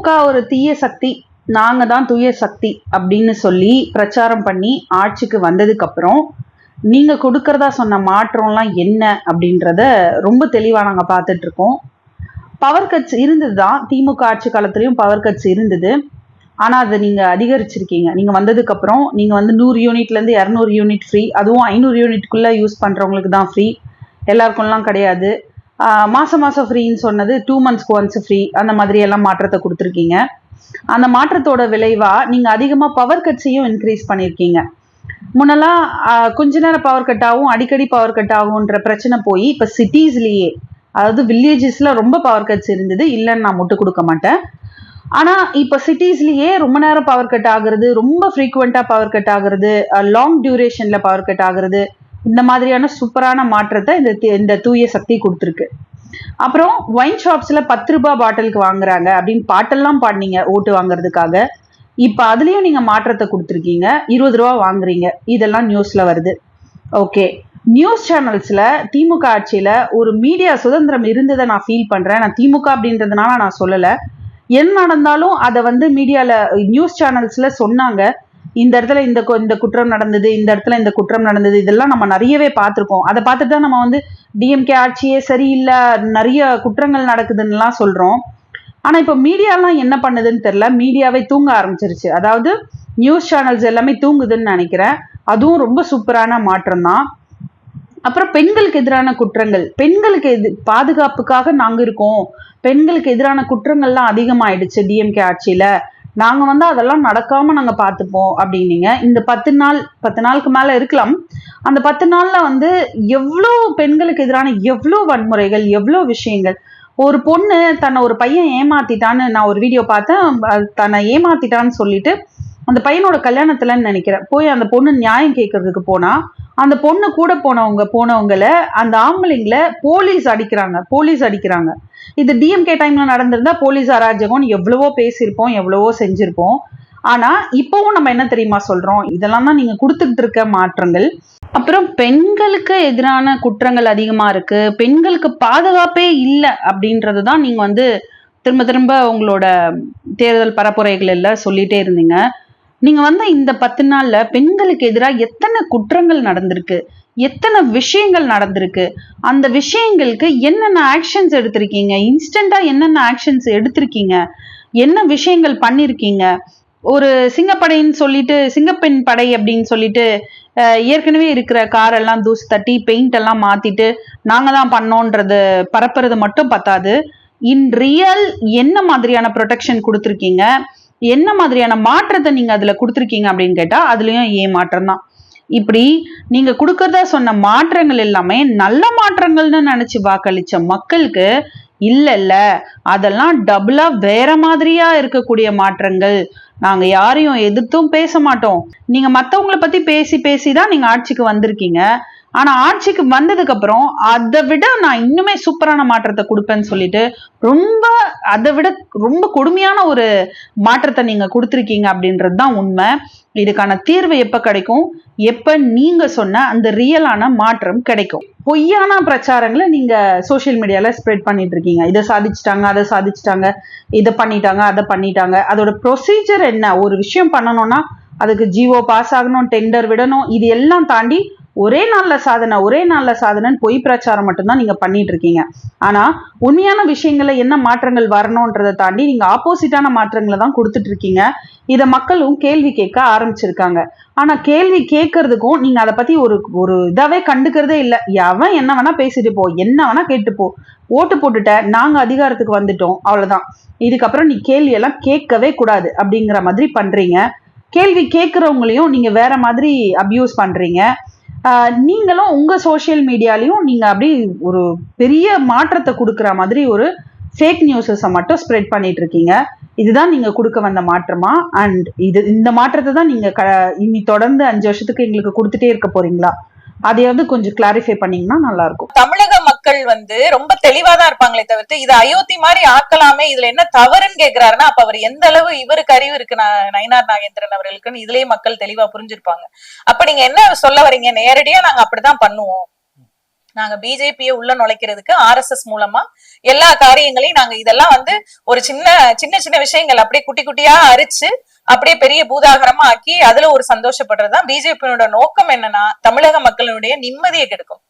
திமுக ஒரு தீய சக்தி, நாங்க தான் தூய சக்தி அப்படின்னு சொல்லி பிரச்சாரம் பண்ணி ஆட்சிக்கு வந்ததுக்கு அப்புறம் நீங்க கொடுக்கறதா சொன்ன மாற்றம்லாம் என்ன அப்படின்றத ரொம்ப தெளிவா நாங்க பார்த்துட்டு இருக்கோம். பவர் கட்ஸ் இருந்தது தான், திமுக ஆட்சி காலத்திலயும் பவர் கட்ஸ் இருந்தது. ஆனா அதை நீங்க அதிகரிச்சிருக்கீங்க. நீங்க வந்ததுக்கு அப்புறம் நீங்க வந்து 100 யூனிட்ல இருந்து 200 யூனிட் ஃப்ரீ, அதுவும் 500 யூனிட்குள்ள யூஸ் பண்றவங்களுக்கு தான் ஃப்ரீ, எல்லாருக்கும்லாம் கிடையாது. மாசம் மாசம் ஃப்ரீன்னு சொன்னது 2 மந்த்ஸ்க்கு ஒன்ஸ் ஃப்ரீ, அந்த மாதிரி எல்லாம் மாற்றத்தை கொடுத்துருக்கீங்க. அந்த மாற்றத்தோட விளைவா நீங்க அதிகமா பவர் கட்ஸையும் இன்க்ரீஸ் பண்ணிருக்கீங்க. முன்னெல்லாம் கொஞ்ச நேரம் பவர் கட் ஆகும், அடிக்கடி பவர் கட் ஆகும்ன்ற பிரச்சனை போய் இப்ப சிட்டிஸ்லயே, அதாவது வில்லேஜஸ்ல ரொம்ப பவர் கட்ஸ் இருந்தது, இல்லைன்னு நான் முட்டு கொடுக்க மாட்டேன். ஆனா இப்ப சிட்டிஸ்லயே ரொம்ப நேரம் பவர் கட் ஆகுறது, ரொம்ப ஃப்ரீக்வெண்டா பவர் கட் ஆகுறது, லாங் டியூரேஷன்ல பவர் கட் ஆகுறது, இந்த மாதிரியான சூப்பரான மாற்றத்தை இந்த தூய சக்தி கொடுத்துருக்கு. அப்புறம் ஒயின் ஷாப்ஸ்ல 10 ரூபாய் பாட்டிலுக்கு வாங்குறாங்க அப்படின்னு பாட்டெல்லாம் பாடினீங்க ஓட்டு வாங்குறதுக்காக. இப்ப அதுலயும் நீங்க மாற்றத்தை கொடுத்துருக்கீங்க, 20 ரூபா வாங்குறீங்க, இதெல்லாம் நியூஸ்ல வருது. ஓகே, நியூஸ் சேனல்ஸ்ல திமுக ஆட்சியில ஒரு மீடியா சுதந்திரம் இருந்ததை நான் ஃபீல் பண்றேன். நான் திமுக அப்படின்றதுனால நான் சொல்லல, என்ன நடந்தாலும் அதை வந்து மீடியால நியூஸ் சேனல்ஸ்ல சொன்னாங்க. இந்த இடத்துல இந்த குற்றம் நடந்தது, இந்த இடத்துல இந்த குற்றம் நடந்தது, இதெல்லாம் நம்ம நிறையவே பார்த்திருக்கோம். அதை பார்த்துட்டு தான் நம்ம வந்து டிஎம்கே ஆட்சியே சரியில்லை, நிறைய குற்றங்கள் நடக்குதுன்னு சொல்றோம். ஆனா இப்ப மீடியாலாம் என்ன பண்ணுதுன்னு தெரியல, மீடியாவே தூங்க ஆரம்பிச்சிருச்சு. அதாவது நியூஸ் சேனல்ஸ் எல்லாமே தூங்குதுன்னு நினைக்கிறேன். அதுவும் ரொம்ப சூப்பரான மாற்றம் தான். அப்புறம் பெண்களுக்கு எதிரான குற்றங்கள், பெண்களுக்கு பாதுகாப்புக்காக நாங்க இருக்கோம், பெண்களுக்கு எதிரான குற்றங்கள்லாம் அதிகமாயிடுச்சு டிஎம்கே ஆட்சியில, நாங்க வந்து அதெல்லாம் நடக்காம நாங்க பார்த்துப்போம் அப்படின்னீங்க. இந்த 10 நாளுக்கு மேல இருக்கலாம். அந்த 10 நாள்ல வந்து எவ்வளோ பெண்களுக்கு எதிரான எவ்வளோ வன்முறைகள், எவ்வளோ விஷயங்கள். ஒரு பொண்ணு தன்னை ஒரு பையன் ஏமாத்திட்டான்னு நான் ஒரு வீடியோ பார்த்தேன். தன்னை ஏமாத்திட்டான்னு சொல்லிட்டு அந்த பையனோட கல்யாணத்துலன்னு நினைக்கிறேன், போய் அந்த பொண்ணு நியாயம் கேட்கறதுக்கு போனா, அந்த பொண்ணு கூட போனவங்களை அந்த ஆம்பளைங்களை போலீஸ் அடிக்கிறாங்க. இது டிஎம்கே டைம்ல நடந்திருந்தா போலீஸ் அராஜகம் எவ்வளவோ பேசியிருப்போம், எவ்வளவோ செஞ்சிருப்போம். ஆனா இப்பவும் நம்ம என்ன தெரியுமா சொல்றோம், இதெல்லாம் தான் நீங்க கொடுத்துட்டு இருக்க மாற்றங்கள். அப்புறம் பெண்களுக்கு எதிரான குற்றங்கள் அதிகமா இருக்கு, பெண்களுக்கு பாதுகாப்பே இல்லை அப்படின்றதுதான் நீங்க வந்து திரும்ப திரும்ப உங்களோட தேர்தல் பரப்புரைகள் எல்லாம் சொல்லிட்டே இருந்தீங்க. நீங்க வந்து இந்த 10 நாள்ல பெண்களுக்கு எதிராக எத்தனை குற்றங்கள் நடந்திருக்கு, எத்தனை விஷயங்கள் நடந்திருக்கு, அந்த விஷயங்களுக்கு என்னென்ன ஆக்ஷன்ஸ் எடுத்திருக்கீங்க, இன்ஸ்டன்டா என்னென்ன ஆக்ஷன்ஸ் எடுத்திருக்கீங்க, என்ன விஷயங்கள் பண்ணிருக்கீங்க. ஒரு சிங்கப்படைன்னு சொல்லிட்டு, சிங்கப்பெண் படை அப்படின்னு சொல்லிட்டு ஏற்கனவே இருக்கிற காரெல்லாம் தூசு தட்டி பெயிண்ட் எல்லாம் மாத்திட்டு நாங்க தான் பண்ணோன்றது பரப்புறது மட்டும் பத்தாது, இன் ரியல் என்ன மாதிரியான ப்ரொடெக்ஷன் கொடுத்துருக்கீங்க, என்ன மாதிரியான மாற்றத்தை நீங்க அதுல கொடுத்துருக்கீங்க அப்படின்னு கேட்டா அதுலயும் ஏமாற்றம் தான். இப்படி நீங்க கொடுக்கறதா சொன்ன மாற்றங்கள் எல்லாமே நல்ல மாற்றங்கள்னு நினைச்சு வாக்களிச்ச மக்களுக்கு இல்ல, அதெல்லாம் டபுளா வேற மாதிரியா இருக்கக்கூடிய மாற்றங்கள். நாங்க யாரையும் எதிர்த்தும் பேச மாட்டோம், நீங்க மத்தவங்களை பத்தி பேசிதான் நீங்க ஆட்சிக்கு வந்திருக்கீங்க. ஆனா ஆட்சிக்கு வந்ததுக்கு அப்புறம் அதை விட நான் இன்னுமே சூப்பரான மாற்றத்தை கொடுப்பேன்னு சொல்லிட்டு அதை விட ரொம்ப கொடுமையான ஒரு மாற்றத்தை நீங்க கொடுத்துருக்கீங்க அப்படின்றது தான் உண்மை. இதுக்கான தீர்வு எப்ப கிடைக்கும், எப்ப நீங்க சொன்ன அந்த ரியலான மாற்றம் கிடைக்கும். பொய்யான பிரச்சாரங்களை நீங்க சோசியல் மீடியால ஸ்ப்ரெட் பண்ணிட்டு இருக்கீங்க. இதை சாதிச்சுட்டாங்க, அதை சாதிச்சுட்டாங்க, இதை பண்ணிட்டாங்க, அதை பண்ணிட்டாங்க. அதோட ப்ரொசீஜர் என்ன, ஒரு விஷயம் பண்ணணும்னா அதுக்கு ஜிஓ பாஸ் ஆகணும், டெண்டர் விடணும், இது எல்லாம் தாண்டி ஒரே நாள்ல சாதனை பொய் பிரச்சாரம் மட்டும்தான் நீங்க பண்ணிட்டு இருக்கீங்க. ஆனா உண்மையான விஷயங்கள்ல என்ன மாற்றங்கள் வரணும்ன்றதை தாண்டி நீங்க ஆப்போசிட்டான மாற்றங்களை தான் கொடுத்துட்டு இருக்கீங்க. இத மக்களும் கேள்வி கேட்க ஆரம்பிச்சிருக்காங்க. ஆனா கேள்வி கேட்கறதுக்கும் நீங்க அதை பத்தி ஒரு இதாவே கண்டுக்கிறதே இல்லை. எவன் என்ன வேணா பேசிட்டு போ, என்ன வேணா கேட்டு போ, ஓட்டு போட்டுட்ட, நாங்க அதிகாரத்துக்கு வந்துட்டோம், அவ்வளவுதான், இதுக்கப்புறம் நீ கேள்வி எல்லாம் கேட்கவே கூடாது அப்படிங்கிற மாதிரி பண்றீங்க. கேள்வி கேட்கறவங்களையும் நீங்க வேற மாதிரி அபியூஸ் பண்றீங்க. நீங்களும் உங்க சோசியல் மீடியாலையும் நீங்க அப்படி ஒரு பெரிய மாற்றத்தை கொடுக்குற மாதிரி ஒரு ஃபேக் நியூஸஸை மட்டும் ஸ்ப்ரெட் பண்ணிட்டு இருக்கீங்க. இதுதான் நீங்க கொடுக்க வந்த மாற்றமா? அண்ட் இந்த மாற்றத்தை தான் நீங்க இனி தொடர்ந்து 5 வருஷத்துக்கு எங்களுக்கு கொடுத்துட்டே இருக்க போறீங்களா? அதையாவது கொஞ்சம் கிளாரிஃபை பண்ணீங்கன்னா நல்லா இருக்கும். தமிழக மக்கள் வந்து ரொம்ப தெளிவாதான் இருப்பாங்களே தவிர்த்து இது அயோத்தி மாதிரி ஆக்கலாமே, இதுல என்ன தவறுன்னு கேக்குறாருன்னா அப்ப அவர் எந்த அளவு இவருக்கு அறிவு இருக்கு நயினார் நாகேந்திரன் அவர்களுக்குன்னு இதுலயே மக்கள் தெளிவா புரிஞ்சிருப்பாங்க. அப்ப நீங்க என்ன சொல்ல வரீங்க, நேரடியா நாங்க அப்படிதான் பண்ணுவோம், நாங்க பிஜேபியை உள்ள நுழைக்கிறதுக்கு ஆர்எஸ்எஸ் மூலமா எல்லா காரியங்களையும் நாங்க இதெல்லாம் வந்து ஒரு சின்ன சின்ன சின்ன விஷயங்கள் அப்படியே குட்டி குட்டியா அரிச்சு அப்படியே பெரிய பூதாகரமா ஆக்கி அதுல ஒரு சந்தோஷப்படுறதுதான் பிஜேபியோட நோக்கம். என்னன்னா தமிழக மக்களுடைய நிம்மதியை கெடுக்கும்.